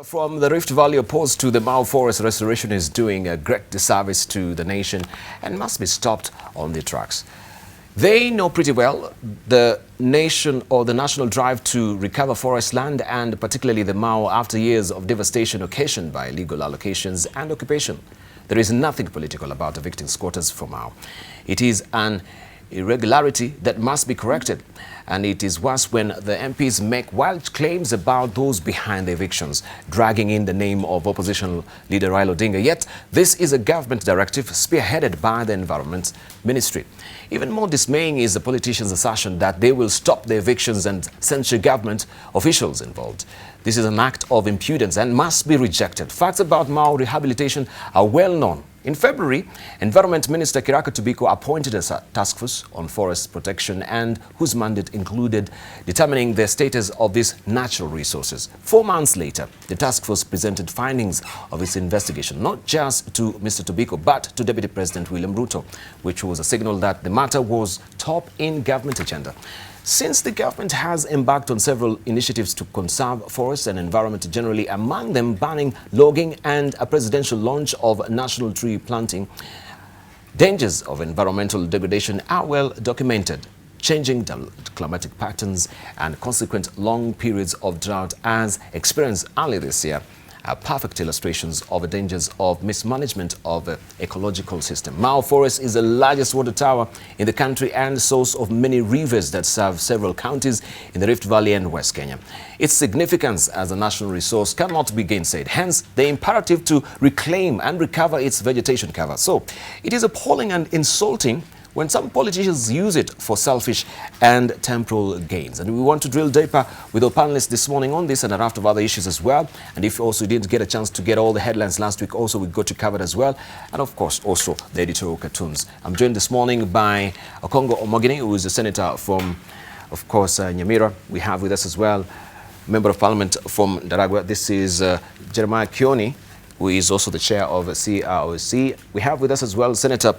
From the Rift Valley opposed to the Mau forest restoration is doing a great disservice to the nation and must be stopped on their tracks. They know pretty well the nation or the national drive to recover forest land and particularly the Mau after years of devastation occasioned by illegal allocations and occupation. There is nothing political about evicting squatters from Mau. It is an irregularity that must be corrected, and it is worse when the MPs make wild claims about those behind the evictions, dragging in the name of opposition leader Raila Odinga. Yet this is a government directive spearheaded by the Environment Ministry. Even more dismaying is the politicians' assertion that they will stop the evictions and censure government officials involved. This is an act of impudence and must be rejected. Facts about Mau rehabilitation are well known. In February, Environment Minister Kiraka Tobiko appointed a task force on forest protection and whose mandate included determining the status of these natural resources. 4 months later, the task force presented findings of its investigation, not just to Mr. Tobiko, but to Deputy President William Ruto, which was a signal that the matter was top in government agenda. Since the government has embarked on several initiatives to conserve forests and environment generally, among them banning logging and a presidential launch of national tree planting, dangers of environmental degradation are well documented. Changing climatic patterns and consequent long periods of drought as experienced earlier this year are perfect illustrations of the dangers of mismanagement of the ecological system. Mau Forest is the largest water tower in the country and source of many rivers that serve several counties in the Rift Valley and West Kenya. Its significance as a national resource cannot be gainsaid, hence the imperative to reclaim and recover its vegetation cover. So it is appalling and insulting when some politicians use it for selfish and temporal gains. And we want to drill deeper with our panelists this morning on this and a raft of other issues as well. And if also you didn't get a chance to get all the headlines last week, also we got you covered as well. And of course, also the editorial cartoons. I'm joined this morning by Okong'o, who is a senator from, of course, Nyamira. We have with us as well Member of Parliament from Daragwa. This is Jeremiah Kioni, who is also the chair of CROC. We have with us as well Senator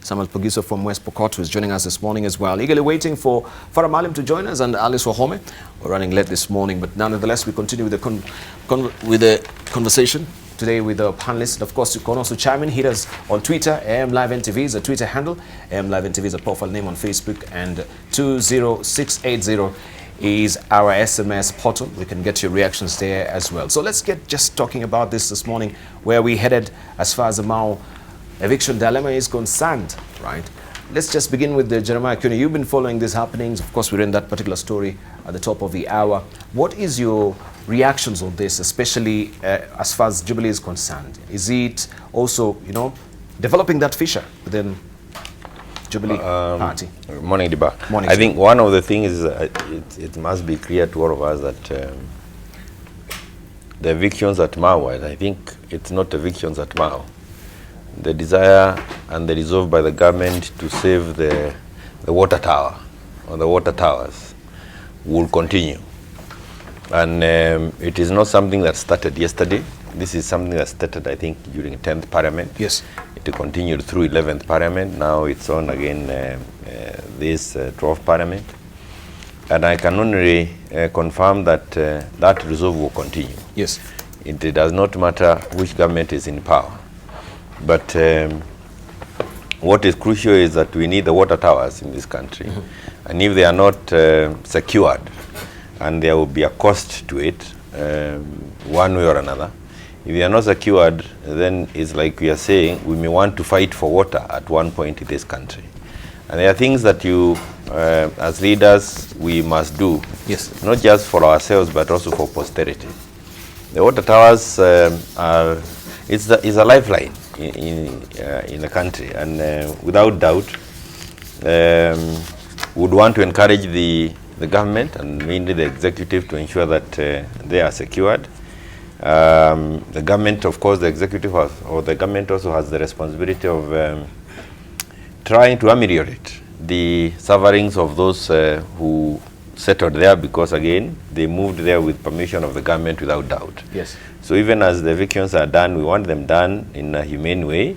Samuel Pogiso from West Pokot, who is joining us this morning as well. Eagerly waiting for Farah Malim to join us and Alice Wahome. We're running late this morning, but nonetheless, we continue with the conversation today with the panelists. And of course, you can also chime in, hit us on Twitter. AM Live NTV is a Twitter handle. AM Live NTV is a profile name on Facebook. And 20680 is our SMS portal. We can get your reactions there as well. So let's get just talking about this morning, where we headed as far as the Mau eviction dilemma is concerned, right? Let's just begin with the Jeremiah Kioni. You've been following these happenings. Of course, we're in that particular story at the top of the hour. What is your reactions on this, especially as far as Jubilee is concerned? Is it also, developing that fissure within Jubilee Party? Morning, Diba. Morning. I think one of the things is it must be clear to all of us that the evictions at Mau, I think it's not evictions at Mau. The desire and the resolve by the government to save the water tower or the water towers will continue. And it is not something that started yesterday. This is something that started, I think, during 10th Parliament. Yes. It continued through 11th Parliament. Now it's on again this 12th Parliament. And I can only confirm that that resolve will continue. Yes. It does not matter which government is in power. But what is crucial is that we need the water towers in this country. Mm-hmm. And if they are not secured, and there will be a cost to it, one way or another, if they are not secured, then it's like we are saying, we may want to fight for water at one point in this country. And there are things that you, as leaders, we must do, yes, not just for ourselves, but also for posterity. The water towers is a lifeline in the country, and without doubt would want to encourage the government and mainly the executive to ensure that they are secured. The government, of course, the executive or the government also has the responsibility of trying to ameliorate the sufferings of those who settled there, because again they moved there with permission of the government without doubt. Yes. So even as the evictions are done, we want them done in a humane way,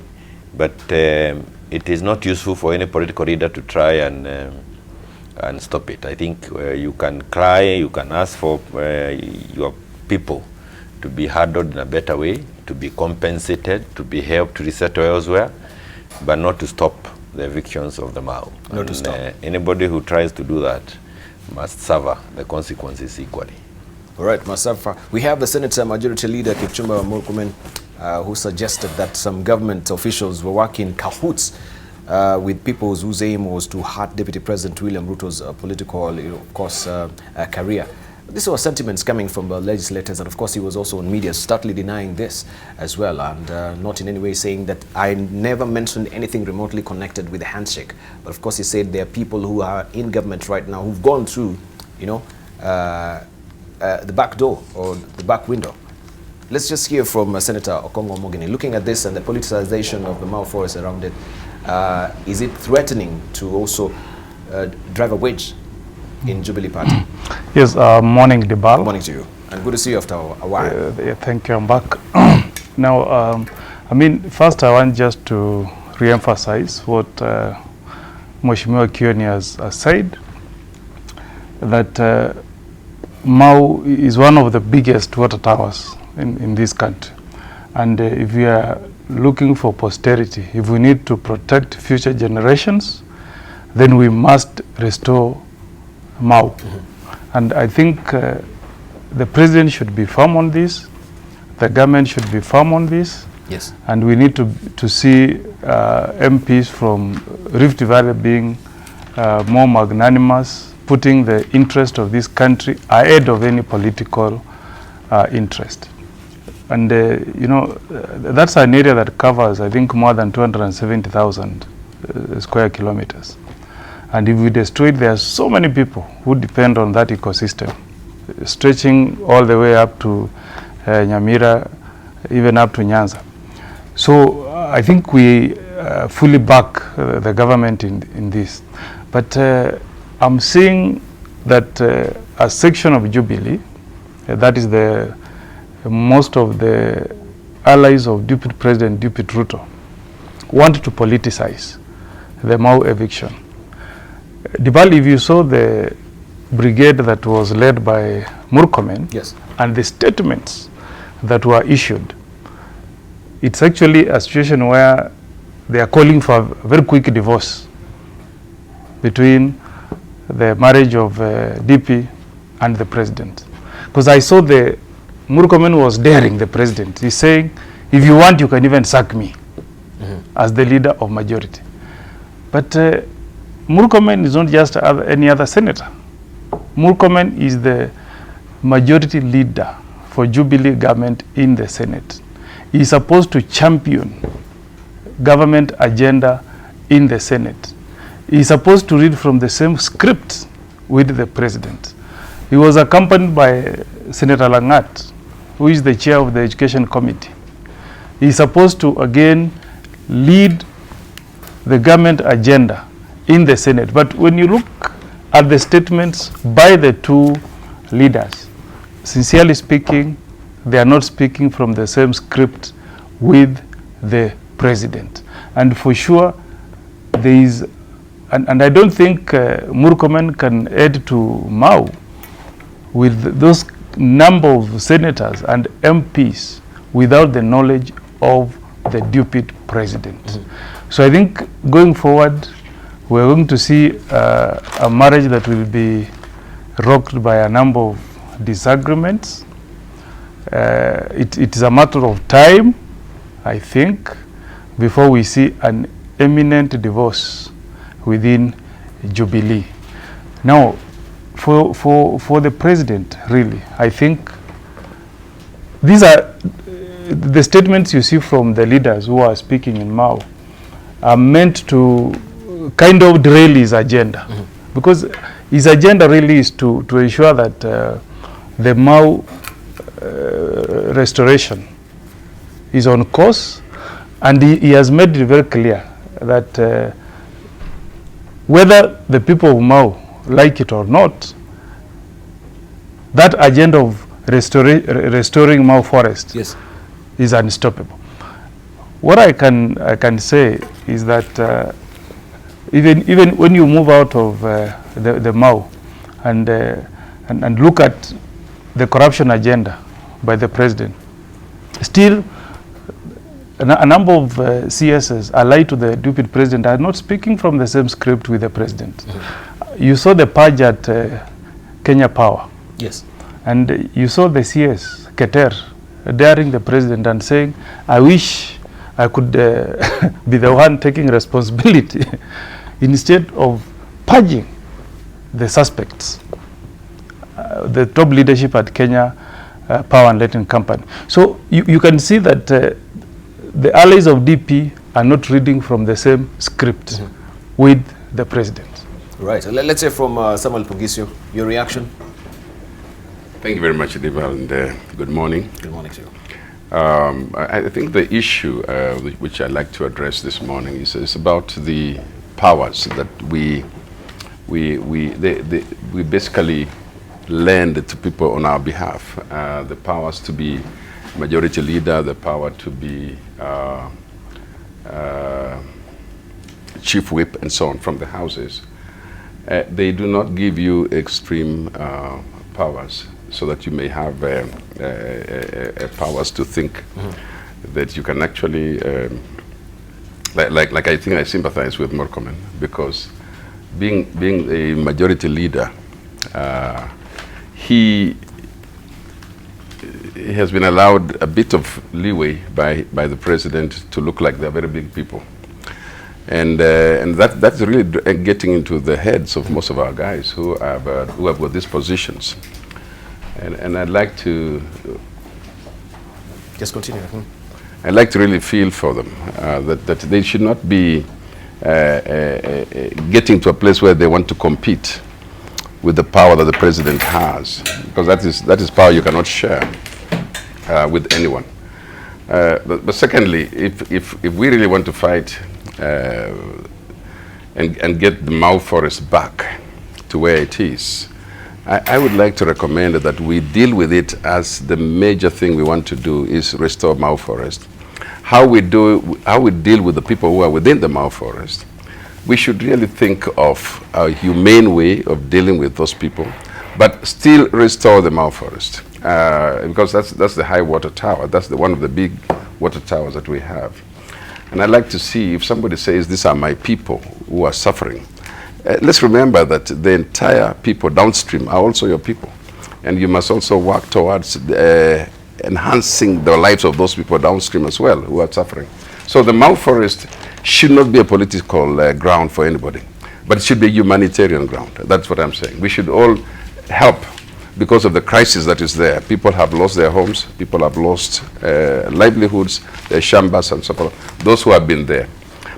but it is not useful for any political leader to try and stop it. I think you can cry, you can ask for your people to be handled in a better way, to be compensated, to be helped to resettle elsewhere, but not to stop the evictions of the Mau. Not to stop. Anybody who tries to do that must suffer the consequences equally. All right, Masafa. We have the Senate Majority Leader, Kipchumba Murkomen, who suggested that some government officials were working in cahoots with people whose aim was to hurt Deputy President William Ruto's political, career. These were sentiments coming from legislators, and of course he was also on media startly denying this as well, and not in any way saying that I never mentioned anything remotely connected with the handshake. But of course he said there are people who are in government right now who've gone through, the back door or the back window. Let's just hear from Senator Okong'o. Looking at this and the politicization of the Mau Forest around it, is it threatening to also drive a wedge in Jubilee Party? Yes, morning, Debal. Morning to you, and good to see you after a while. Yeah, thank you, I'm back. Now, first I want just to re-emphasize what Mheshimiwa Kioni has said, that Mau is one of the biggest water towers in this country. And if we are looking for posterity, if we need to protect future generations, then we must restore Mau. And I think the president should be firm on this, the government should be firm on this. Yes. And we need to see MPs from Rift Valley being more magnanimous, putting the interest of this country ahead of any political interest. And that's an area that covers, I think, more than 270,000 square kilometers. And if we destroy it, there are so many people who depend on that ecosystem, stretching all the way up to Nyamira, even up to Nyanza. So I think we fully back the government in this. But I'm seeing that a section of Jubilee, that is most of the allies of Deputy President Ruto, want to politicize the Mau eviction. Dibal, if you saw the brigade that was led by Murkomen, yes, and the statements that were issued, it's actually a situation where they are calling for a very quick divorce between the marriage of DP and the president. Because I saw the Murkomen was daring the president. He's saying, if you want, you can even sack me as the leader of majority. But Murkomen is not just any other senator. Murkomen is the majority leader for Jubilee government in the Senate. He is supposed to champion government agenda in the Senate. He is supposed to read from the same script with the president. He was accompanied by Senator Langat, who is the chair of the Education Committee. He is supposed to again lead the government agenda in the Senate. But when you look at the statements by the two leaders, sincerely speaking, they are not speaking from the same script with the president. And for sure, there is, and I don't think Murkomen can add to Mau with those number of senators and MPs without the knowledge of the deputy president. So I think going forward, we're going to see a marriage that will be rocked by a number of disagreements. It is a matter of time, I think, before we see an imminent divorce within Jubilee. Now, for the president, really, I think these are the statements you see from the leaders who are speaking in Mau are meant to kind of derail his agenda, because his agenda really is to ensure that the Mau restoration is on course, and he has made it very clear that whether the people of Mau like it or not, that agenda of restoring Mau Forest, yes, is unstoppable. What I can say is that even when you move out of the Mau and look at the corruption agenda by the president. Still, a number of CSs allied to the deputy president are not speaking from the same script with the president. You saw the purge at Kenya Power. Yes. And you saw the CS, Keter, daring the president and saying, I wish I could be the one taking responsibility instead of purging the suspects, the top leadership at Kenya Power and Lighting Company. So you can see that the allies of DP are not reading from the same script with the president. Right. Let's say from Samuel Pugisio, your reaction? Thank you very much, Diva, and good morning. Good morning to you. I think the issue which I'd like to address this morning is about the powers that we basically lend to people on our behalf. The powers to be majority leader, the power to be chief whip, and so on from the houses. They do not give you extreme powers, so that you may have powers to think that you can actually, like I think I sympathize with Murkomen, because being a majority leader, he has been allowed a bit of leeway by the president to look like they're very big people. And that's really getting into the heads of most of our guys who have got these positions. And I'd like to just continue. I'd like to really feel for them that they should not be getting to a place where they want to compete with the power that the president has, because that is power you cannot share with anyone. But secondly, if we really want to fight and get the Mau forest back to where it is, I would like to recommend that we deal with it as the major thing we want to do is restore Mau forest. How we deal with the people who are within the Mau forest, we should really think of a humane way of dealing with those people, but still restore the Mau forest, because that's the high water tower. That's one of the big water towers that we have. And I'd like to see if somebody says, these are my people who are suffering. Let's remember that the entire people downstream are also your people. And you must also work towards enhancing the lives of those people downstream as well who are suffering. So the Mau forest should not be a political ground for anybody, but it should be a humanitarian ground. That's what I'm saying. We should all help because of the crisis that is there. People have lost their homes, people have lost livelihoods, their shambas and so forth, those who have been there.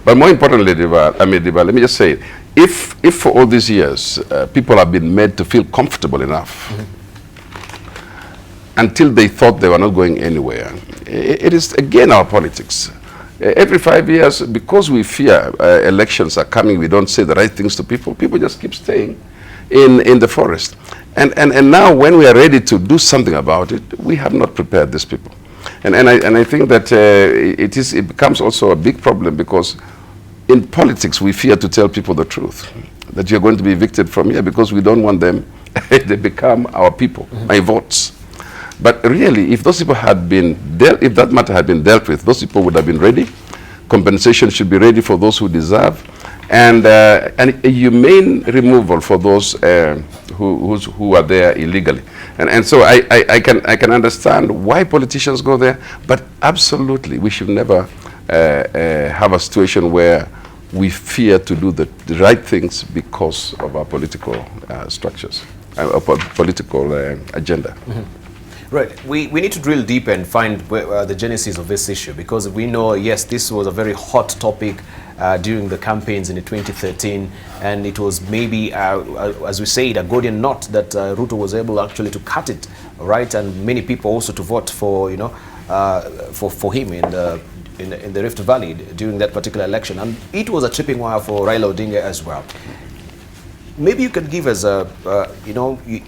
But more importantly, Diva, let me just say, if for all these years people have been made to feel comfortable enough until they thought they were not going anywhere, it is again our politics. Every 5 years, because we fear elections are coming, we don't say the right things to people, people just keep staying in the forest. And now when we are ready to do something about it, we have not prepared these people. And I think that it becomes also a big problem, because in politics we fear to tell people the truth, that you're going to be evicted from here because we don't want them, they become our people, my votes. But really, if those people had been if that matter had been dealt with, those people would have been ready. Compensation should be ready for those who deserve, and a humane removal for those who are there illegally. And so I can understand why politicians go there, but absolutely we should never have a situation where we fear to do the right things because of our political structures, our political agenda. Right. We need to drill deep and find the genesis of this issue, because we know, yes, this was a very hot topic during the campaigns in 2013, and it was maybe, as we said, a Gordian knot that Ruto was able actually to cut it, right, and many people also to vote for, you know, for him in the Rift Valley during that particular election, and it was a tripping wire for Raila Odinga as well. Maybe you can give us a,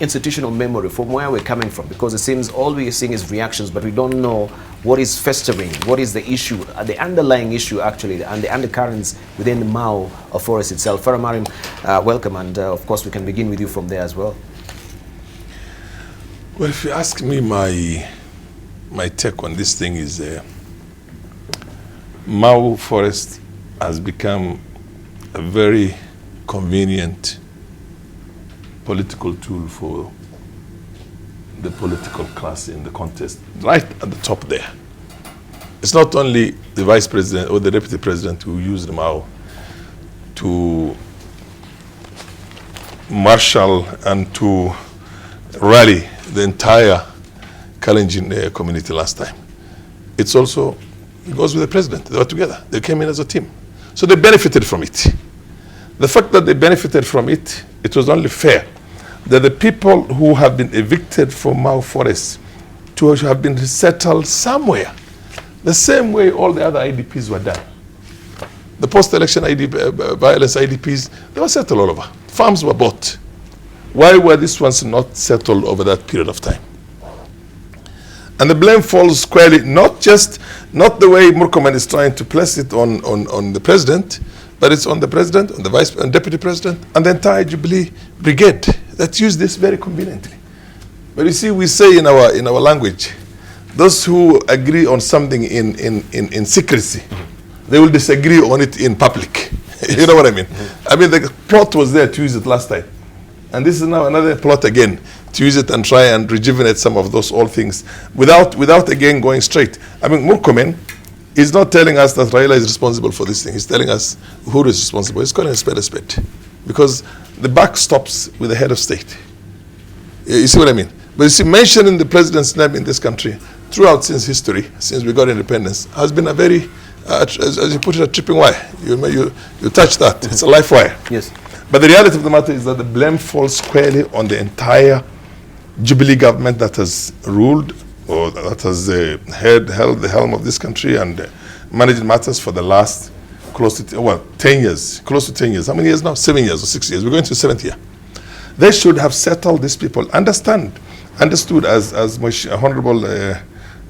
institutional memory from where we're coming from, because it seems all we're seeing is reactions, but we don't know what is festering, what is the issue, the underlying issue actually, and the undercurrents within the Mau forest itself. Faramarim, welcome, and of course we can begin with you from there as well. Well, if you ask me, my my take on this thing is Mau forest has become a very convenient political tool for the political class in the contest, right at the top there. It's not only the vice president or the deputy president who use the Mau to marshal and to rally the entire Kalenjin community last time. It goes with the president. They were together. They came in as a team. So they benefited from it. The fact that they benefited from it, it was only fair that the people who have been evicted from Mau Forest to have been resettled somewhere, the same way all the other IDPs were done. The post-election violence IDPs, they were settled all over. Farms were bought. Why were these ones not settled over that period of time? And the blame falls squarely, not the way Murkomen is trying to place it on the president, but it's on the president, on the vice and deputy president, and the entire Jubilee brigade that use this very conveniently. But you see, we say in our language, those who agree on something in secrecy, they will disagree on it in public. You know what I mean? I mean, the plot was there to use it last time. And this is now another plot again to use it and try and rejuvenate some of those old things without again going straight. I mean, Murkomen is not telling us that Raila is responsible for this thing. He's telling us who is responsible. He's calling a spade, because the buck stops with the head of state. You see what I mean? But you see, mentioning the president's name in this country throughout since history, since we got independence, has been a very, as you put it, a tripping wire. You touch that. It's a life wire. Yes. But the reality of the matter is that the blame falls squarely on the entire Jubilee government that has ruled, or that has held the helm of this country and managed matters for the last close to 10 years. Close to 10 years. How many years now? 7 years or 6 years. We're going to the 7th year. They should have settled these people. Understood, as Honorable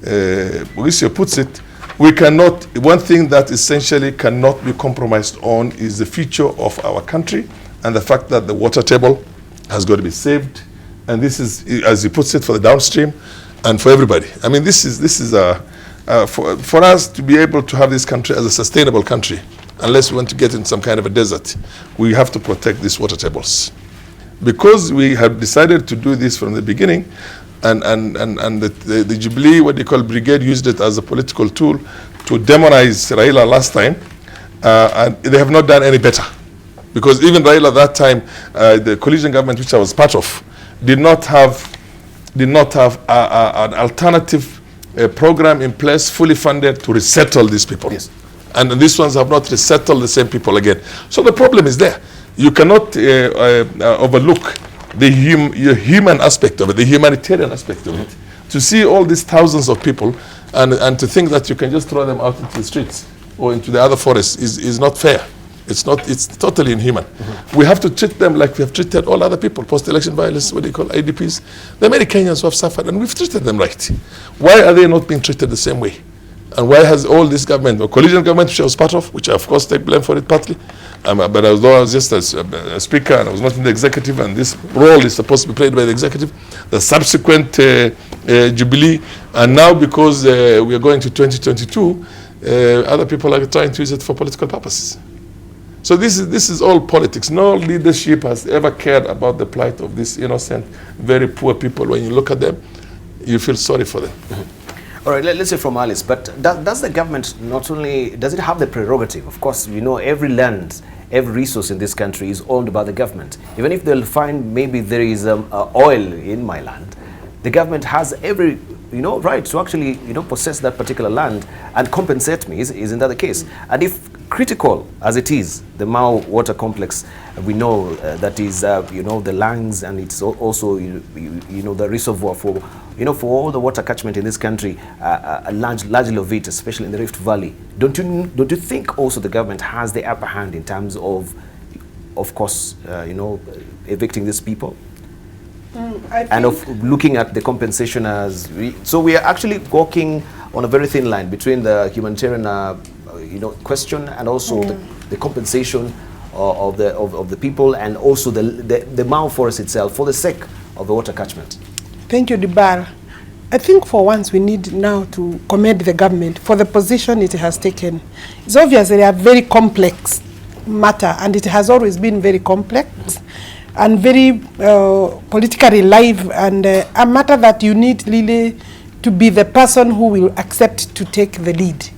Mauricio puts it, we cannot, one thing that essentially cannot be compromised on is the future of our country and the fact that the water table has got to be saved. And this is, as he puts it, for the downstream and for everybody. I mean, this is for us to be able to have this country as a sustainable country, unless we want to get in some kind of a desert, we have to protect these water tables. Because we have decided to do this from the beginning, and the Jubilee, what they call brigade, used it as a political tool to demonize Raila last time, and they have not done any better. Because even Raila that time, the coalition government, which I was part of, did not have an alternative program in place, fully funded, to resettle these people. Yes. And these ones have not resettled the same people again. So the problem is there. You cannot overlook the human aspect of it, the humanitarian aspect of it. To see all these thousands of people and to think that you can just throw them out into the streets or into the other forests is not fair. It's totally inhuman. We have to treat them like we have treated all other people, post-election violence, what do you call IDPs. There are many Kenyans who have suffered, and we've treated them right. Why are they not being treated the same way? And why has all this government, the coalition government, which I was part of, which I of course take blame for it partly, but although I was just a speaker and I was not in the executive, and this role is supposed to be played by the executive, the subsequent Jubilee, and now because we are going to 2022, other people are trying to use it for political purposes. So this is all politics. No leadership has ever cared about the plight of these innocent, very poor people. When you look at them, you feel sorry for them. All right, let's say from Alice, but does the government not only, does it have the prerogative? Of course, we know every land, every resource in this country is owned by the government. Even if they'll find maybe there is oil in my land, the government has every right to actually possess that particular land and compensate me. Isn't that the case? And if critical as it is, the Mau water complex, we know that is the lungs, and it's also the reservoir for all the water catchment in this country, largely of it, especially in the Rift Valley. Don't you think also the government has the upper hand in terms of course, evicting these people? And of looking at the compensation as so we are actually walking on a very thin line between the humanitarian question and also the compensation of the people, and also the Mau forest itself for the sake of the water catchment. Thank you, Dibar. I think for once we need now to commend the government for the position it has taken. It's obviously a very complex matter, and it has always been very complex and very politically live, and a matter that you need really to be the person who will accept to take the lead.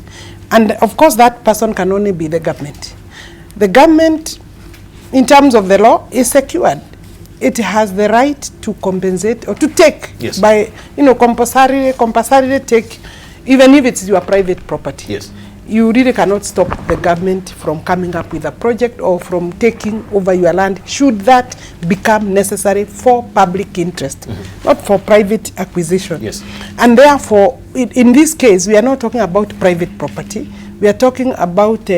And of course that person can only be the government. The government, in terms of the law, is secured. It has the right to compensate or to take, yes, by, compulsorily take, even if it's your private property. Yes. You really cannot stop the government from coming up with a project or from taking over your land, should that become necessary for public interest, not for private acquisition. Yes. And therefore, in this case, we are not talking about private property. We are talking about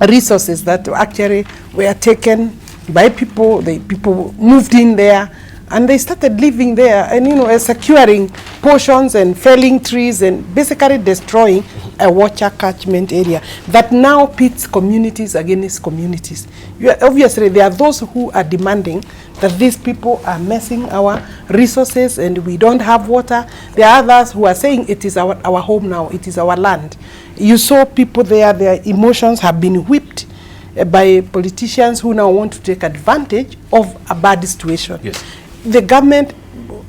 resources that actually were taken by people. The people moved in there and they started living there, and securing portions and felling trees and basically destroying a water catchment area that now pits communities against communities. Obviously there are those who are demanding that these people are messing our resources and we don't have water. There are others who are saying it is our home now, it is our land. You saw people there, their emotions have been whipped by politicians who now want to take advantage of a bad situation. Yes. The government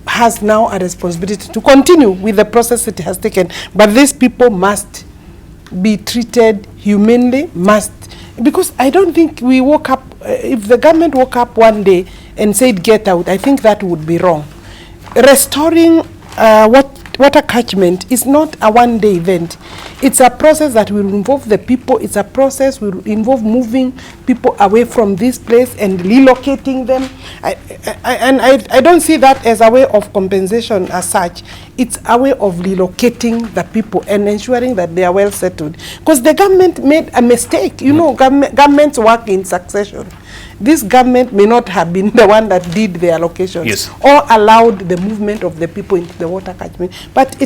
has now a responsibility to continue with the process it has taken, but these people must be treated humanely, because I don't think we woke up, if the government woke up one day and said get out, I think that would be wrong. Restoring water catchment is not a one-day event. It's a process that will involve the people. It's a process will involve moving people away from this place and relocating them. I don't see that as a way of compensation as such. It's a way of relocating the people and ensuring that they are well settled. Because the government made a mistake. Governments work in succession. This government may not have been the one that did the allocations, yes, or allowed the movement of the people into the water catchment, but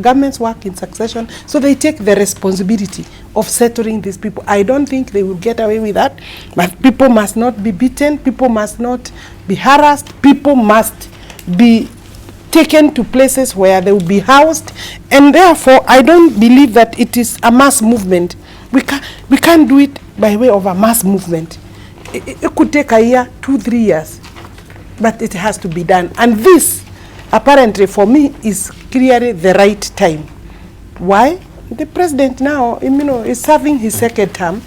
governments work in succession, so they take the responsibility of settling these people. I don't think they will get away with that, but people must not be beaten, people must not be harassed, people must be taken to places where they will be housed, and therefore I don't believe that it is a mass movement. We can't do it by way of a mass movement. It could take a year, 2-3 years, but it has to be done. And this, apparently for me, is clearly the right time. Why? The president now, is serving his second term,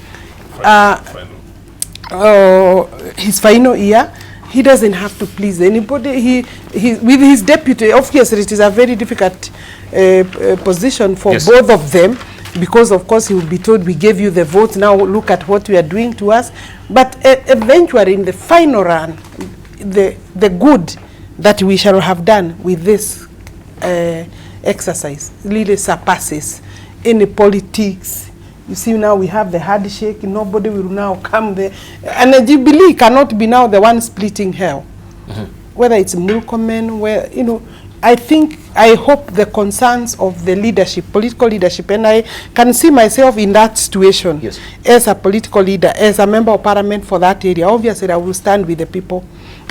his final year. He doesn't have to please anybody. With his deputy, obviously it is a very difficult position for, yes, both of them, because of course he will be told, we gave you the vote, now look at what you are doing to us. But eventually in the final run, the good that we shall have done with this exercise really surpasses any politics. You see, now we have the handshake, nobody will now come there. And the Jubilee cannot be now the one splitting hell. Whether it's Mulcomen, I hope the concerns of the leadership, political leadership, and I can see myself in that situation, yes, as a political leader, as a member of parliament for that area. Obviously, I will stand with the people,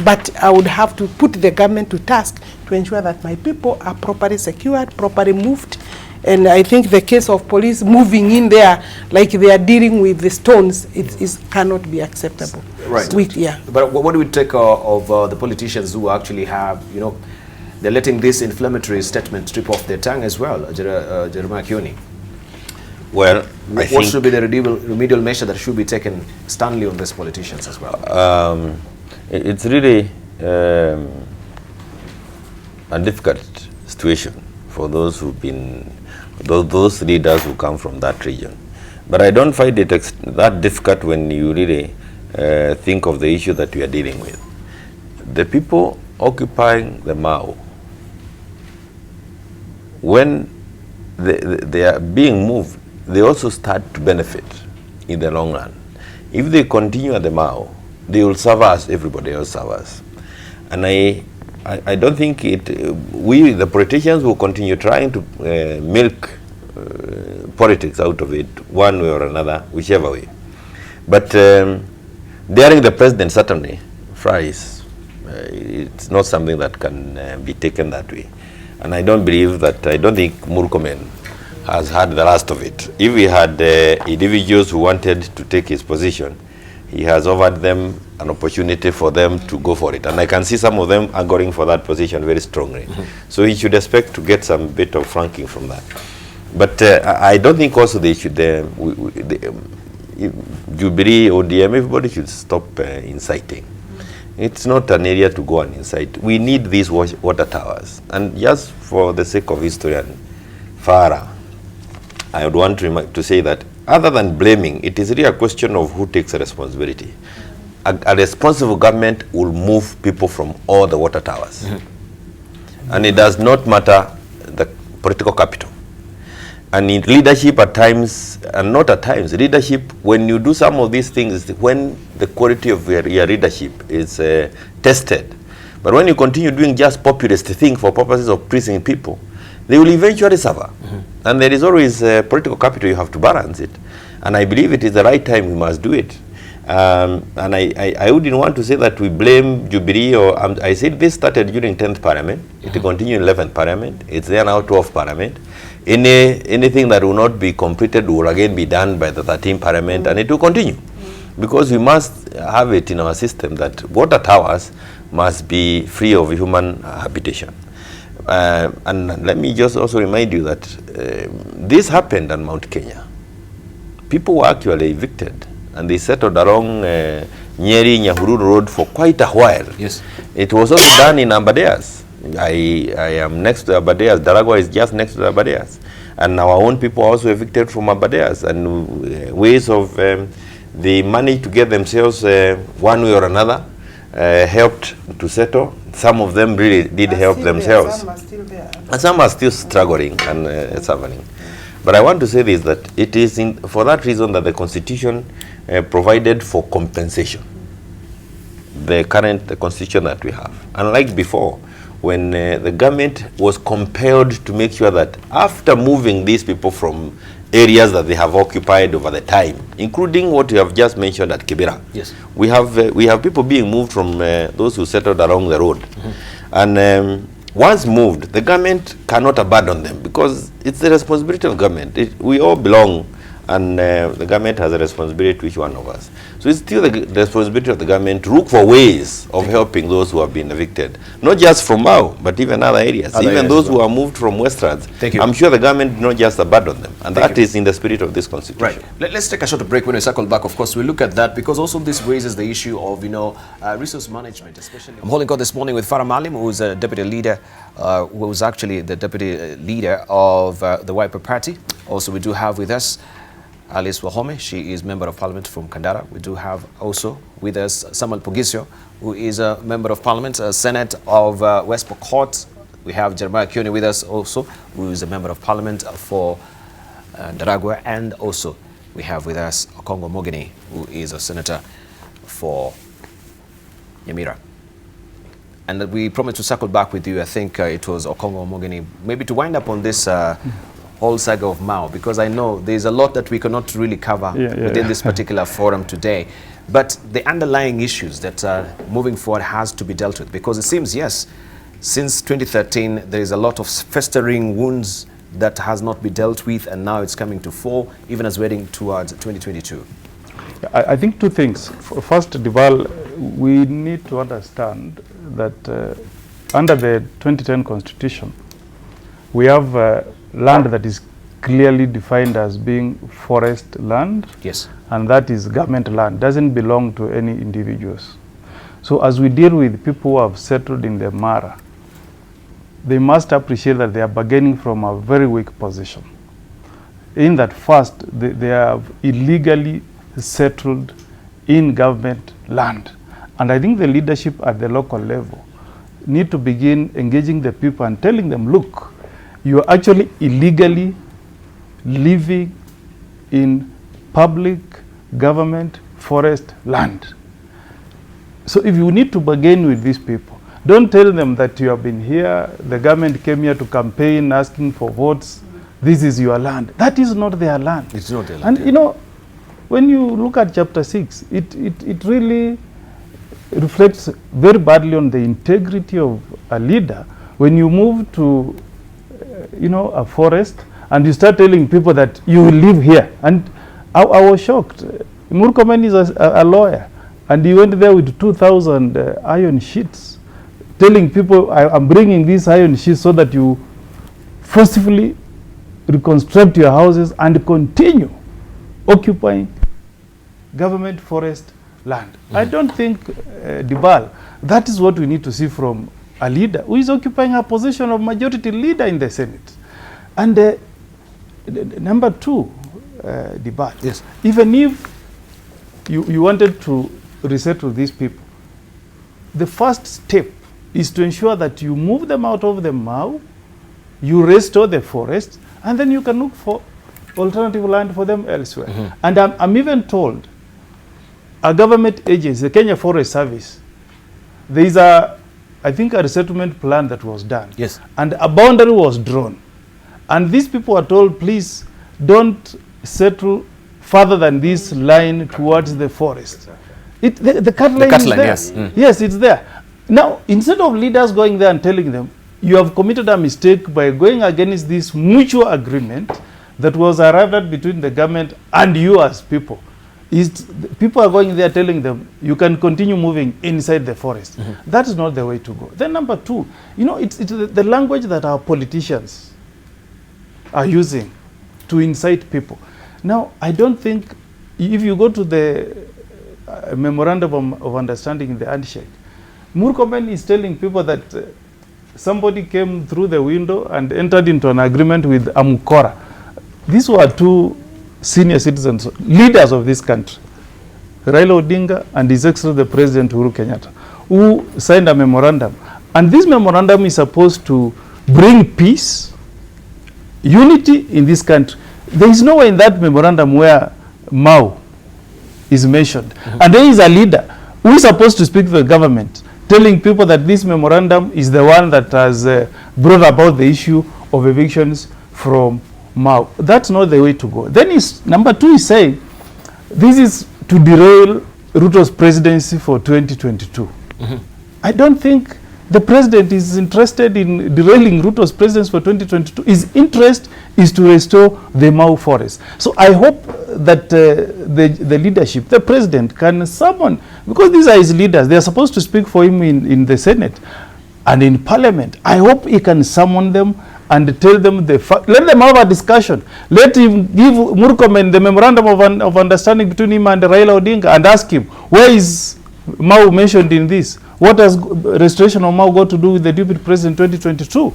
but I would have to put the government to task to ensure that my people are properly secured, properly moved. And I think the case of police moving in there like they are dealing with the stones, it cannot be acceptable. Right. But what do we take of the politicians who actually have, they're letting this inflammatory statement strip off their tongue as well, Jeremiah Kioni? Well, what should be the remedial measure that should be taken sternly on these politicians as well? It's really a difficult situation for those who've been, those leaders who come from that region. But I don't find it that difficult when you really think of the issue that we are dealing with. The people occupying the Mau, when they are being moved, they also start to benefit in the long run. If they continue at the Mau, they will serve us, everybody else serve us. And I don't think we, the politicians, will continue trying to milk politics out of it, one way or another, whichever way. But daring the president certainly fries it's not something that can be taken that way. And I don't think Murkomen has had the last of it. If he had individuals who wanted to take his position, he has offered them an opportunity for them to go for it. And I can see some of them are going for that position very strongly. So he should expect to get some bit of flanking from that. But I don't think also they should, Jubilee, ODM, everybody should stop inciting. It's not an area to go and incite. We need these water towers. And just for the sake of history and Farah, I would want to say that other than blaming, it is really a question of who takes responsibility. A responsible government will move people from all the water towers. And it does not matter the political capital. And in leadership at times, and not at times, leadership, when you do some of these things, when the quality of your leadership is tested. But when you continue doing just populist things for purposes of pleasing people, they will eventually suffer. And there is always political capital, you have to balance it. And I believe it is the right time we must do it. And I wouldn't want to say that we blame Jubilee, or I said this started during 10th Parliament, it will continue in 11th Parliament, it's there now 12th Parliament. Anything that will not be completed will again be done by the 13th Parliament, and it will continue. Because we must have it in our system that water towers must be free of human habitation. And let me just also remind you that this happened on Mount Kenya. People were actually evicted, and they settled along Nyeri Nyahururu Road for quite a while. Yes. It was also done in Abadeas. I am next to Abadeas. Daragwa is just next to Abadeas. And our own people are also evicted from Abadeas. And ways of they managed to get themselves one way or another helped to settle. Some of them really did help themselves. Some are still there. And some are still struggling and suffering. But I want to say this, that it is for that reason that the Constitution provided for compensation. The Constitution that we have. Unlike before, when the government was compelled to make sure that after moving these people from areas that they have occupied over the time, including what you have just mentioned at Kibera. Yes. We have people being moved from those who settled along the road. And once moved, the government cannot abandon them because it's the responsibility of government. We all belong, and the government has a responsibility to each one of us. So it's still the responsibility of the government to look for ways of helping those who have been evicted, not just from Mau, but even other areas. Even those who are moved from Westlands. Thank you. I'm sure the government did not just abandon them, and that is in the spirit of this Constitution. Right. Let's take a short break. When we circle back, of course, we look at that because also this raises the issue of, resource management, especially. I'm holding court this morning with Farah Malim, who is a deputy leader, who was actually the deputy leader of the Wiper Party. Also, we do have with us Alice Wahome. She is Member of Parliament from Kandara. We do have also with us Samuel Pogisio, who is a Member of Parliament, Senate of West Pokot. We have Jeremiah Kioni with us also, who is a Member of Parliament for Daragwa. And also we have with us Okong'o Mogini, who is a Senator for Nyamira. And we promised to circle back with you. I think it was Okong'o Mogini, maybe to wind up on this whole saga of Mau, because I know there's a lot that we cannot really cover within this particular forum today. But the underlying issues that moving forward has to be dealt with, because it seems, yes, since 2013, there is a lot of festering wounds that has not been dealt with, and now it's coming to fore, even as we're heading towards 2022. I think two things. First, Deval, we need to understand that under the 2010 Constitution, we have land that is clearly defined as being forest land. Yes. And that is government land, doesn't belong to any individuals. So as we deal with people who have settled in the Mara, they must appreciate that they are bargaining from a very weak position. In that first, they have illegally settled in government land. And I think the leadership at the local level need to begin engaging the people and telling them, look, you are actually illegally living in public government forest land. So if you need to bargain with these people, don't tell them that you have been here, the government came here to campaign asking for votes, this is your land. That is not their land. It's not their land. And when you look at chapter 6, it really reflects very badly on the integrity of a leader when you move to, a forest and you start telling people that you will live here. And I was shocked. Murkomen is a lawyer, and he went there with 2,000 iron sheets, telling people, I'm bringing these iron sheets so that you forcefully reconstruct your houses and continue occupying government forest land. I don't think, Dibal, that is what we need to see from a leader who is occupying a position of majority leader in the Senate. And number two, Dibal, yes, even if you wanted to resettle these people, the first step is to ensure that you move them out of the Mau, you restore the forest, and then you can look for alternative land for them elsewhere. And I'm even told a government agency, the Kenya Forest Service, there is I think a resettlement plan that was done. Yes. And a boundary was drawn. And these people are told, please don't settle further than this line towards the forest. The cut line is there. Yes. Yes, it's there. Now, instead of leaders going there and telling them, you have committed a mistake by going against this mutual agreement that was arrived at between the government and you as people. People are going there telling them, you can continue moving inside the forest. That is not the way to go. Then number two, it's the language that our politicians are using to incite people. Now, I don't think, if you go to the memorandum of understanding in the handshake, Murkomen is telling people that somebody came through the window and entered into an agreement with Amukora. These were two senior citizens, leaders of this country, Raila Odinga and His Excellency the President Uhuru Kenyatta, who signed a memorandum. And this memorandum is supposed to bring peace, unity in this country. There is nowhere in that memorandum where Mau is mentioned. And there is a leader who is supposed to speak to the government, telling people that this memorandum is the one that has brought about the issue of evictions from Mau. That's not the way to go. Then number two is saying this is to derail Ruto's presidency for 2022. I don't think the president is interested in derailing Ruto's presidency for 2022. His interest is to restore the Mau forest. So I hope that the leadership, the president, can summon, because these are his leaders, they are supposed to speak for him in the Senate and in Parliament. I hope he can summon them and tell them the fact. Let them have a discussion. Let him give Murkomen the memorandum of understanding between him and Raila Odinga and ask him, where is Mau mentioned in this? What has restoration of Mau got to do with the deputy president 2022?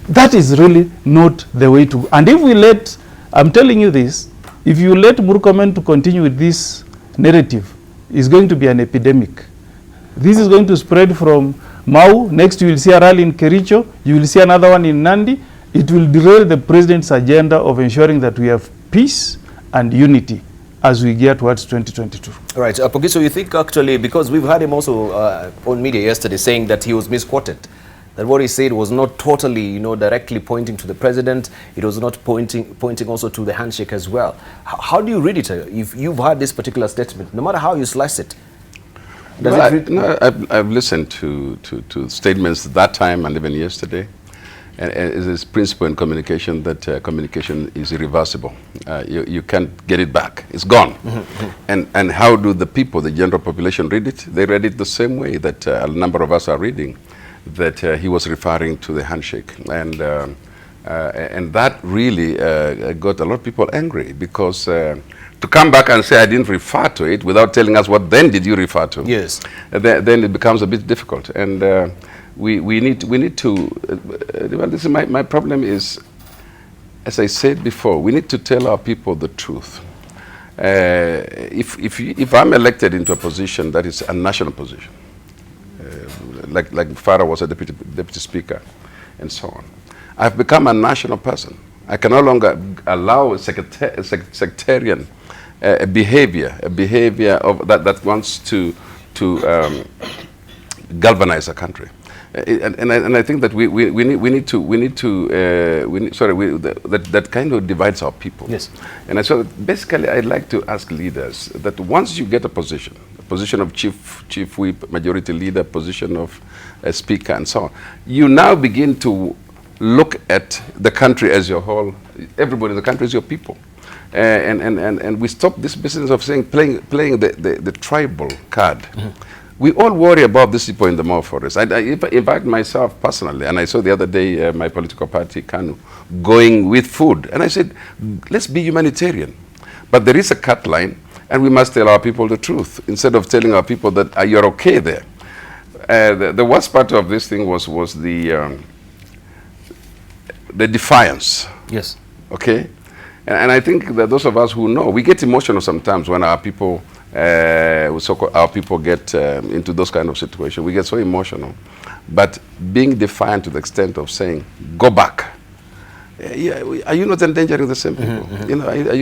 That is really not the way to go. And if we let, I'm telling you this, if you let Murkomen to continue with this narrative, it's going to be an epidemic. This is going to spread from Mau. Next you will see a rally in Kericho. You will see another one in Nandi. It will derail the president's agenda of ensuring that we have peace and unity as we get towards 2022. Right. Pogiso, you think actually, because we've had him also on media yesterday saying that he was misquoted, that what he said was not totally, directly pointing to the president. It was not pointing also to the handshake as well. How do you read it if you've heard this particular statement, no matter how you slice it? I've listened to statements that time and even yesterday. And it is principle in communication that communication is irreversible. You can't get it back. It's gone. And how do the people, the general population, read it? They read it the same way that a number of us are reading, that he was referring to the handshake. And that really got a lot of people angry, because to come back and say I didn't refer to it without telling us what then did you refer to? Yes. Then it becomes a bit difficult. And we need to well, this is my problem is, as I said before, we need to tell our people the truth. If I'm elected into a position that is a national position, like Farah was a deputy speaker and so on, I've become a national person. I can no longer allow sectarian behavior of that wants to galvanize a country. And I think that that kind of divides our people. Yes. And so basically I'd like to ask leaders that once you get a position, position of chief whip, majority leader, position of speaker, and so on. You now begin to look at the country as your whole. Everybody in the country is your people. And we stop this business of saying playing the tribal card. We all worry about these people in the Mau Forest. I invite myself personally, and I saw the other day my political party, KANU, going with food. And I said, let's be humanitarian. But there is a cut line, and we must tell our people the truth, instead of telling our people that you're okay there. The worst part of this thing was the defiance. Yes. Okay? And I think that those of us who know, we get emotional sometimes when our people, our people get into those kind of situations. We get so emotional. But being defiant to the extent of saying, go back. Are you not endangering the same people? You know, are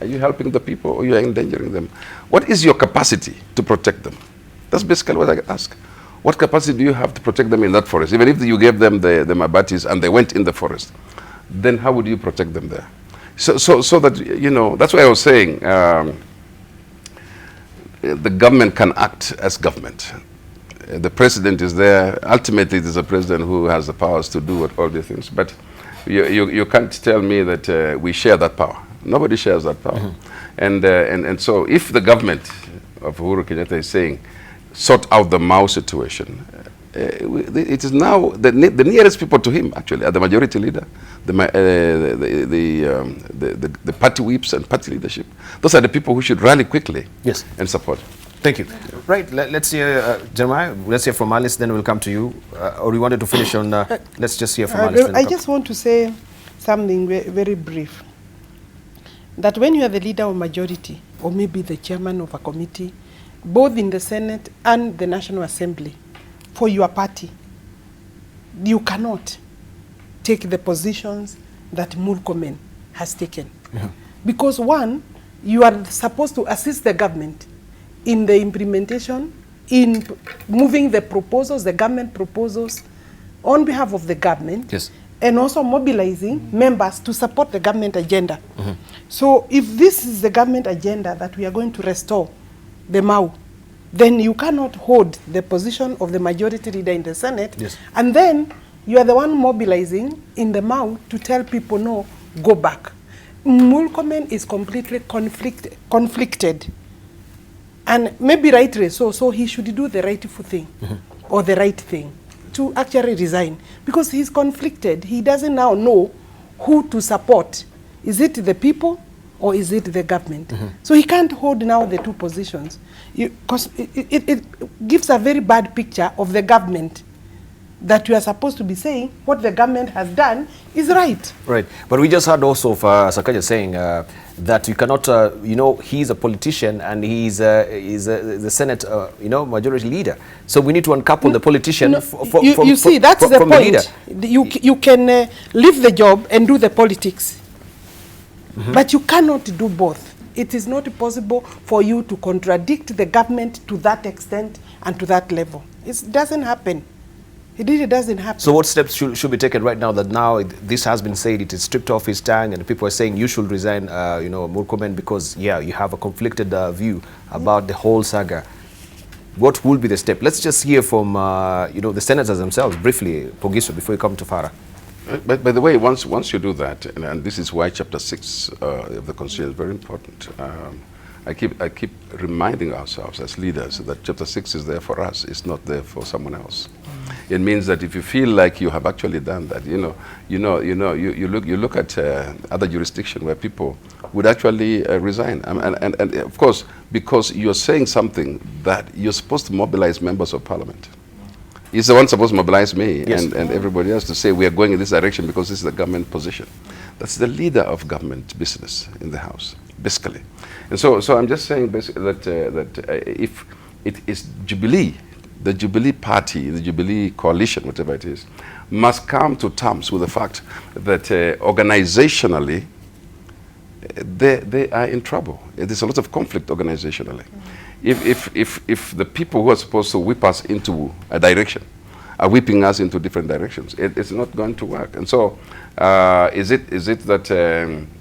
you helping the people, or you are endangering them? What is your capacity to protect them? That's basically what I ask. What capacity do you have to protect them in that forest? Even if you gave them the mabatis and they went in the forest, then how would you protect them there? So that, you know, that's why I was saying the government can act as government. The president is there. Ultimately, it is the president who has the powers to do all these things. But you can't tell me that we share that power. Nobody shares that power. And so if the government of Uhuru Kenyatta is saying, sort out the Mau situation, it is now the nearest people to him, actually, are the majority leader, the party whips and party leadership. Those are the people who should rally quickly and support. Thank you. Right, let's hear, Jeremiah, let's hear from Alice, then we'll come to you. Or you wanted to finish on, let's just hear from Alice. I just want to say something very brief. That when you are the leader of majority, or maybe the chairman of a committee, both in the Senate and the National Assembly, for your party, you cannot take the positions that Murkomen has taken. Because one, you are supposed to assist the government in the implementation, in moving the proposals, the government proposals, on behalf of the government, and also mobilizing members to support the government agenda. So if this is the government agenda that we are going to restore the Mau, then you cannot hold the position of the majority leader in the Senate, and then you are the one mobilizing in the Mau to tell people, no, go back. Murkomen is completely conflicted. And maybe rightly so he should do the rightful thing, or the right thing, to actually resign. Because he's conflicted. He doesn't now know who to support. Is it the people, or is it the government? So he can't hold now the two positions. Because it gives a very bad picture of the government, that you are supposed to be saying what the government has done is right. Right. But we just heard also of Sakaja saying that you cannot, you know, he's a politician and he's the Senate, you know, majority leader. So we need to uncouple the politician you see, that's the from point. The leader. You can leave the job and do the politics. But you cannot do both. It is not possible for you to contradict the government to that extent and to that level. It doesn't happen. It really doesn't happen. So what steps should be taken right now that now this has been said, it is stripped off his tongue, and people are saying you should resign, you know, Murkomen, because, yeah, you have a conflicted view about the whole saga. What will be the step? Let's just hear from, you know, the senators themselves, briefly, Pogiso, before you come to Farah. But by the way, once you do that, and this is why Chapter 6 of the Constitution is very important, I keep reminding ourselves as leaders that Chapter 6 is there for us. It's not there for someone else. It means that if you feel like you have actually done that, you look at other jurisdictions where people would actually resign, and of course, because you're saying something that you're supposed to mobilize members of parliament. He's the one supposed to mobilize me and everybody else to say we are going in this direction because this is the government position. That's the leader of government business in the House, basically. And so I'm just saying basically that if it is Jubilee, the Jubilee Party, the Jubilee Coalition, whatever it is, must come to terms with the fact that organizationally they are in trouble. There's a lot of conflict organizationally. If the people who are supposed to whip us into a direction are whipping us into different directions. It's not going to work. And so, is it that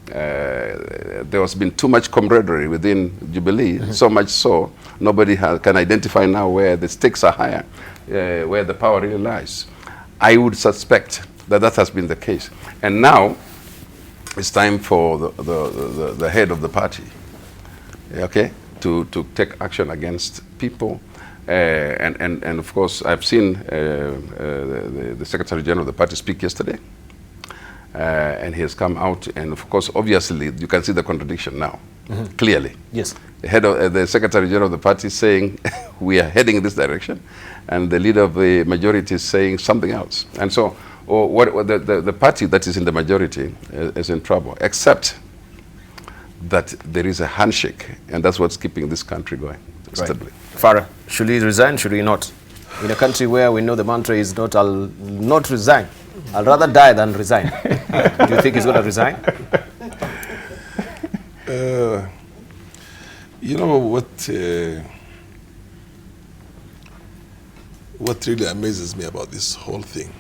there has been too much camaraderie within Jubilee, so much so nobody can identify now where the stakes are higher, where the power really lies? I would suspect that has been the case. And now it's time for the head of the party, okay, to take action against people. And of course, I've seen the Secretary General of the party speak yesterday, and he has come out, and of course, obviously, you can see the contradiction now, clearly. Yes. The head of the Secretary General of the party saying we are heading in this direction, and the leader of the majority is saying something else. And so, the party that is in the majority is in trouble, except that there is a handshake, and that's what's keeping this country going stably. Farah, should he resign, should he not? In a country where we know the mantra is not, I'll not resign. I'll rather die than resign. Do you think he's going to resign? You know what really amazes me about this whole thing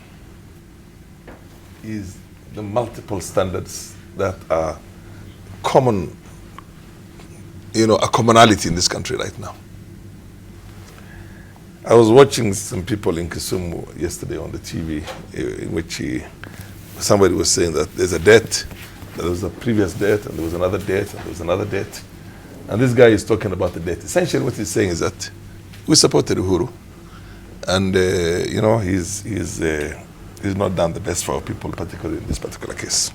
is the multiple standards that are common, a commonality in this country right now. I was watching some people in Kisumu yesterday on the TV in which somebody was saying that there's a debt, that there was a previous debt, and there was another debt, and there was another debt. And this guy is talking about the debt. Essentially what he's saying is that we supported Uhuru, and he's not done the best for our people, particularly in this particular case.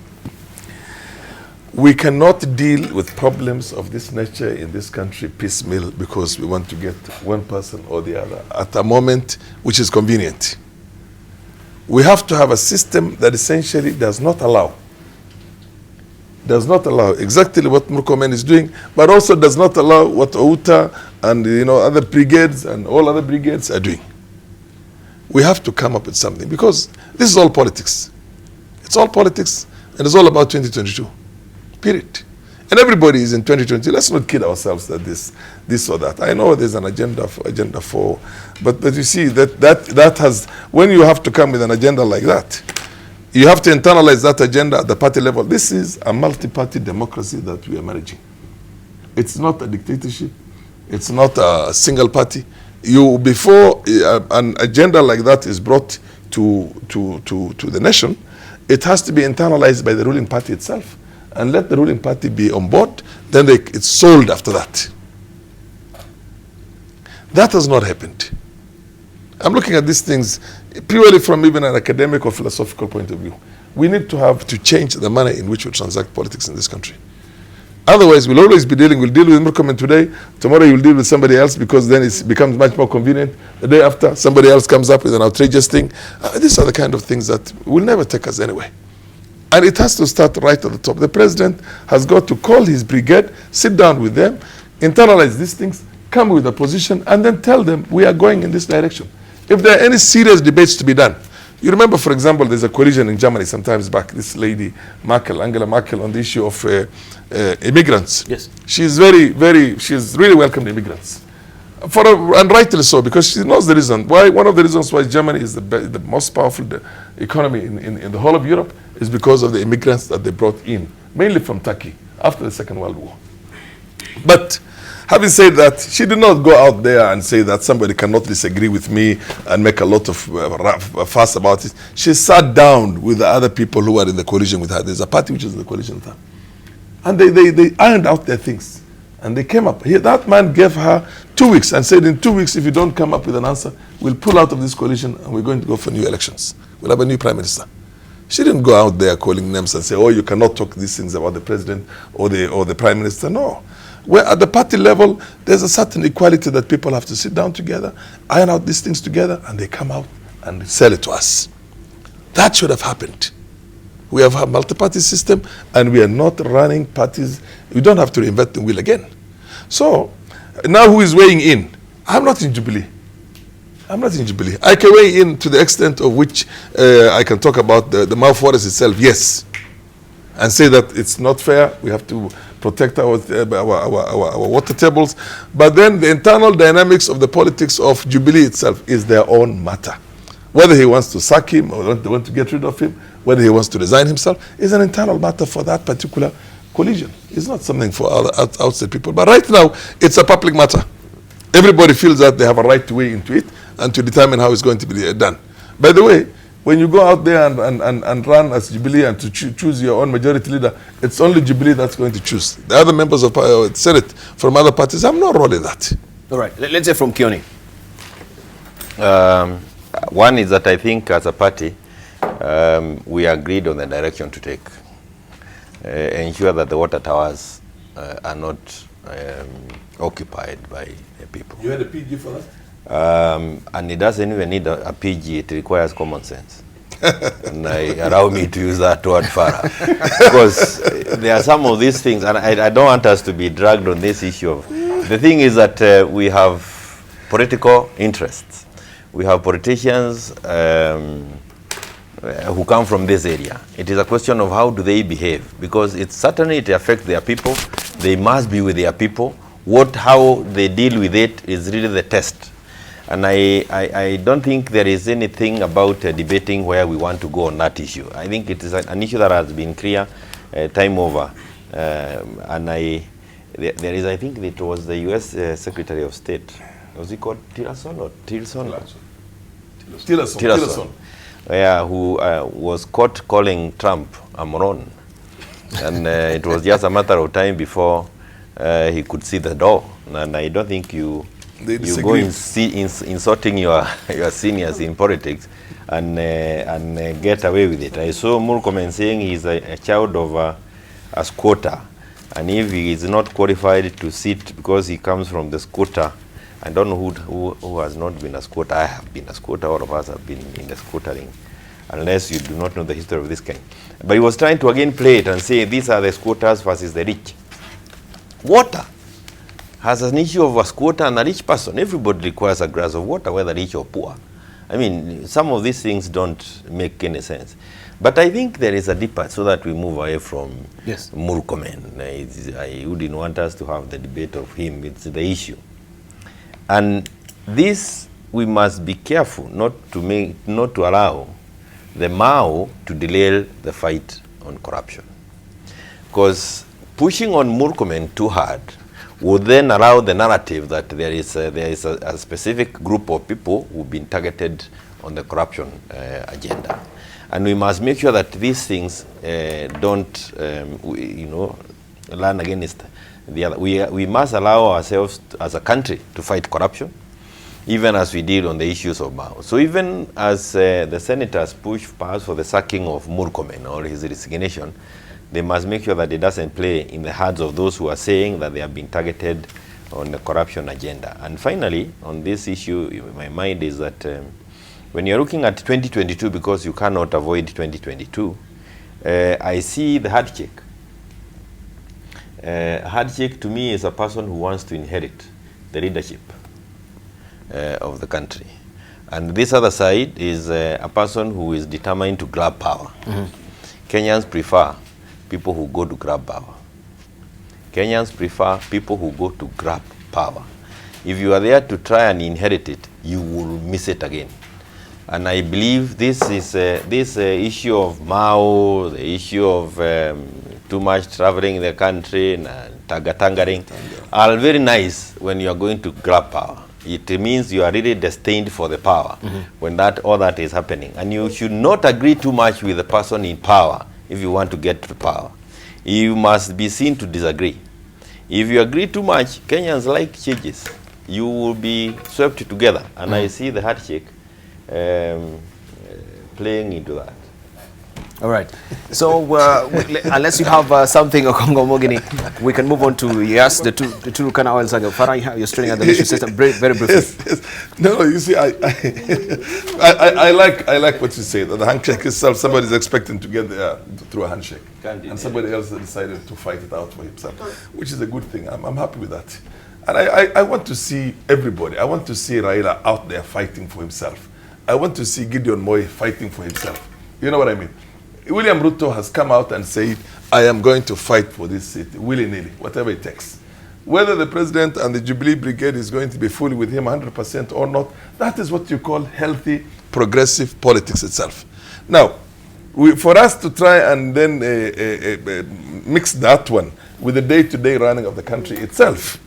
We cannot deal with problems of this nature in this country piecemeal because we want to get one person or the other at a moment which is convenient. We have to have a system that essentially does not allow exactly what Murkomen is doing, but also does not allow what Outa and other brigades and all other brigades are doing. We have to come up with something because this is all politics. It's all politics, and it's all about 2022. Period. And everybody is in 2020. Let's not kid ourselves that this or that. I know there's an agenda for, but you see that has, when you have to come with an agenda like that, you have to internalize that agenda at the party level. This is a multi-party democracy that we are managing. It's not a dictatorship. It's not a single party. Before an agenda like that is brought to the nation, it has to be internalized by the ruling party itself. And let the ruling party be on board, then it's sold after that. That has not happened. I'm looking at these things purely from even an academic or philosophical point of view. We need to change the manner in which we transact politics in this country. Otherwise, we'll always be we'll deal with Murkomen today, tomorrow you'll deal with somebody else because then it becomes much more convenient. The day after, somebody else comes up with an outrageous thing. These are the kind of things that will never take us anywhere. And it has to start right at the top. The president has got to call his brigade, sit down with them, internalize these things, come with a position, and then tell them we are going in this direction. If there are any serious debates to be done, you remember, for example, there's a collision in Germany sometimes back, this lady, Angela Merkel, on the issue of immigrants. Yes. She's she's really welcomed immigrants. And rightly so, because she knows the reason. One of the reasons why Germany is the most powerful economy in the whole of Europe is because of the immigrants that they brought in, mainly from Turkey, after the Second World War. But having said that, she did not go out there and say that somebody cannot disagree with me and make a lot of fuss about it. She sat down with the other people who are in the coalition with her. There's a party which is in the coalition with her. And they ironed out their things. And they came up. That man gave her 2 weeks and said, in 2 weeks, if you don't come up with an answer, we'll pull out of this coalition and we're going to go for new elections. We'll have a new prime minister. She didn't go out there calling names and say, oh, you cannot talk these things about the president or the prime minister. No. Where at the party level, there's a certain equality that people have to sit down together, iron out these things together, and they come out and sell it to us. That should have happened. We have a multi-party system, and we are not running parties. We don't have to reinvent the wheel again. So, now who is weighing in? I'm not in Jubilee. I'm not in Jubilee. I can weigh in to the extent of which I can talk about the Mau Forest itself, yes, and say that it's not fair. We have to protect our water tables. But then the internal dynamics of the politics of Jubilee itself is their own matter. Whether he wants to sack him or want to get rid of him, whether he wants to resign himself, is an internal matter for that particular coalition. It's not something for other outside people. But right now, it's a public matter. Everybody feels that they have a right to weigh into it and to determine how it's going to be done. By the way, when you go out there and run as Jubilee and to choose your own majority leader, it's only Jubilee that's going to choose. The other members of the Senate from other parties have no role in that. All right, let's hear from Kioni. One is that I think as a party, we agreed on the direction to take. Ensure that the water towers are not occupied by the people. You had a PG for that? And it doesn't even need a PG, it requires common sense. And allow me to use that word further. Because there are some of these things, and I don't want us to be dragged on this issue of, the thing is that we have political interests. We have politicians who come from this area. It is a question of how do they behave, because it affects their people. They must be with their people. How they deal with it is really the test. And I don't think there is anything about debating where we want to go on that issue. I think it is an issue that has been clear time over. And there is, I think it was the U.S. Secretary of State. Was he called Tillerson or Tillerson? Tillerson. Yeah, who was caught calling Trump a moron. And it was just a matter of time before he could see the door. And I don't think you go insulting your seniors in politics and get away with it. I saw Murkomen saying he's a child of a squatter. And if he is not qualified to sit because he comes from the squatter, I don't know who has not been a squatter. I have been a squatter. All of us have been in the squattering, unless you do not know the history of this kind. But he was trying to again play it and say these are the squatters versus the rich. Water has an issue of a squatter and a rich person. Everybody requires a glass of water, whether rich or poor. I mean, some of these things don't make any sense. But I think there is a deeper, so that we move away from Murkomen. I wouldn't want us to have the debate of him. It's the issue. And this, we must be careful not to allow the Mao to delay the fight on corruption. Because pushing on Murkomen too hard would then allow the narrative that there is a specific group of people who've been targeted on the corruption agenda. And we must make sure that these things don't, run against the other. We must allow ourselves as a country to fight corruption, even as we deal on the issues of Mao. So even as the senators push perhaps for the sacking of Murkomen or his resignation, they must make sure that it doesn't play in the hands of those who are saying that they have been targeted on the corruption agenda. And finally, on this issue, in my mind is that when you're looking at 2022, because you cannot avoid 2022, I see the hard check. Hard check to me is a person who wants to inherit the leadership of the country. And this other side is a person who is determined to grab power. Kenyans prefer people who go to grab power. Kenyans prefer people who go to grab power. If you are there to try and inherit it, you will miss it again. And I believe this is this issue of Mao, the issue of too much traveling in the country, and tangatangering, are very nice when you are going to grab power. It means you are really destined for the power when all that is happening. And you should not agree too much with the person in power if you want to get to power. You must be seen to disagree. If you agree too much, Kenyans like changes. You will be swept together. And I see the handshake playing into that. All right. So unless you have something, Okong'o Mogini, we can move on to the two Turkana oils. Farah, you're straining out the issue system very briefly. Yes. No, you see, I like what you say. That the handshake itself, somebody is expecting to get there through a handshake, and somebody else decided to fight it out for himself, which is a good thing. I'm happy with that, and I want to see everybody. I want to see Raila out there fighting for himself. I want to see Gideon Moi fighting for himself. You know what I mean? William Ruto has come out and said, I am going to fight for this city, willy-nilly, whatever it takes. whether the president and the Jubilee Brigade is going to be fully with him 100% or not, that is what you call healthy, progressive politics itself. Now, for us to try and then mix that one with the day-to-day running of the country itself,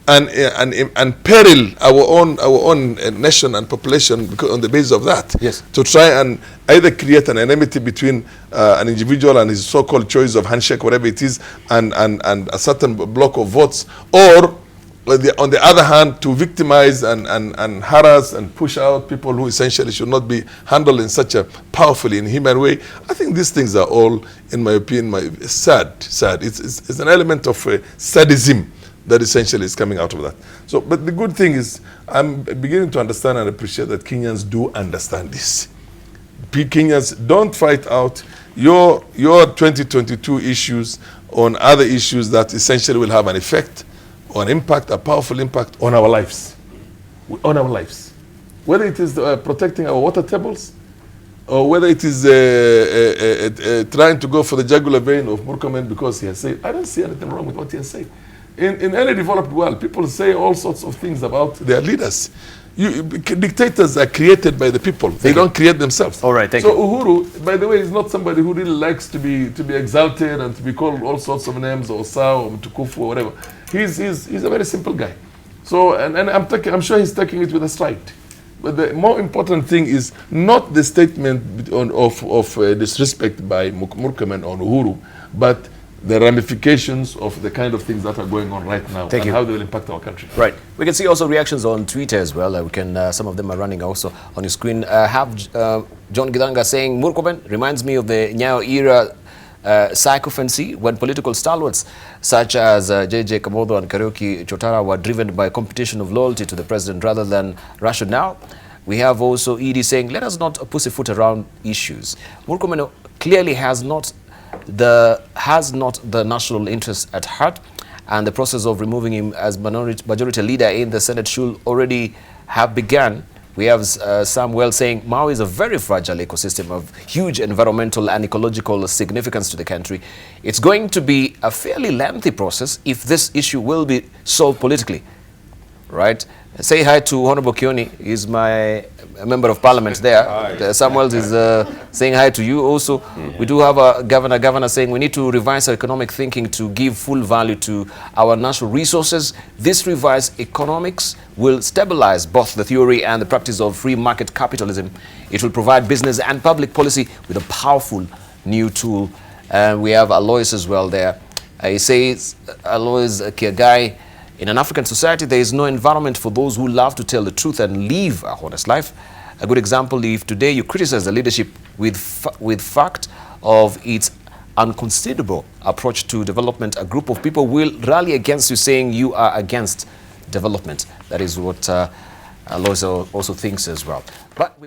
and peril our own nation and population because on the basis of that, yes, to try and either create an enmity between an individual and his so-called choice of handshake, whatever it is, and a certain block of votes, or on the other hand, to victimize and harass and push out people who essentially should not be handled in such a powerfully inhuman way. I think these things are all, in my opinion, sad. It's an element of sadism that essentially is coming out of that. So, but the good thing is, I'm beginning to understand and appreciate that Kenyans do understand this. Kenyans, don't fight out your 2022 issues on other issues that essentially will have an effect, or an impact, a powerful impact on our lives. On our lives. Whether it is protecting our water tables, or whether it is trying to go for the jugular vein of Murkomen because he has said, I don't see anything wrong with what he has said. In any developed world, people say all sorts of things about their leaders. Dictators are created by the people. They don't create themselves. All right, thank you. So Uhuru, by the way, is not somebody who really likes to be exalted and to be called all sorts of names, or Sao, or Mtukufu, or whatever. He's a very simple guy. So, and I'm sure he's taking it with a stride. But the more important thing is not the statement of disrespect by Murkomen on Uhuru, but the ramifications of the kind of things that are going on right now and how they will impact our country. Right. We can see also reactions on Twitter as well. We can some of them are running also on your screen. Have John Gidanga saying, Murkomen reminds me of the Nyayo era sycophancy when political stalwarts such as JJ Kamodho and Karaoke Chotara were driven by competition of loyalty to the president rather than rationale. We have also Edie saying, let us not pussyfoot around issues. Murkomen clearly has not the national interest at heart, and the process of removing him as majority leader in the Senate should already have begun. We have Sam Well saying, Mao is a very fragile ecosystem of huge environmental and ecological significance to the country. It's going to be a fairly lengthy process if this issue will be solved politically. Right? Say hi to Honorable Kioni. He's my member of parliament there. Samuel is saying hi to you also. We do have a governor saying we need to revise our economic thinking to give full value to our natural resources. This revised economics will stabilize both the theory and the practice of free market capitalism. It will provide business and public policy with a powerful new tool. And we have Alois as well there. He says, Alois Kiagai, in an African society, there is no environment for those who love to tell the truth and live a honest life. A good example, if today you criticize the leadership with fact of its unconsiderable approach to development, a group of people will rally against you saying you are against development. That is what Alois also thinks as well. But